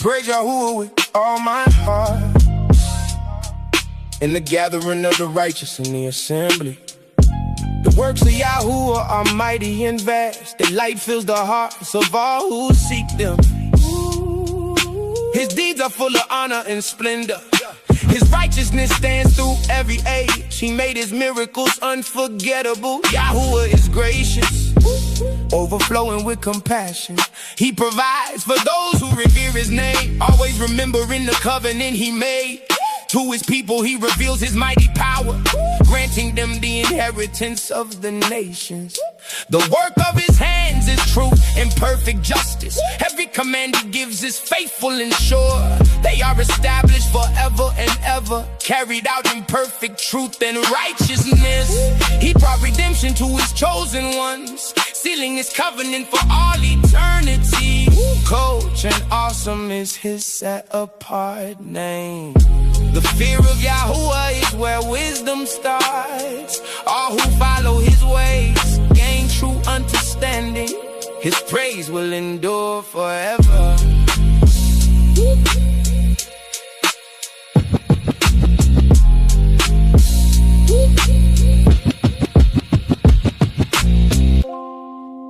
Praise Yahuah with all my heart. In the gathering of the righteous in the assembly. The works of Yahuah are mighty and vast. The light fills the hearts of all who seek them. His deeds are full of honor and splendor. His righteousness stands through every age. He made his miracles unforgettable. Yahuah is gracious, overflowing with compassion. He provides for those who revere his name, always remembering the covenant he made. To his people he reveals his mighty power, granting them the inheritance of the nations. The work of his hands is truth and perfect justice. Every command he gives is faithful and sure. They are established forever and ever, carried out in perfect truth and righteousness. He brought redemption to his chosen ones, sealing his covenant for all eternity. Coach and awesome is his set apart name. The fear of Yahuah is where wisdom starts. All who follow his ways gain true understanding. His praise will endure forever.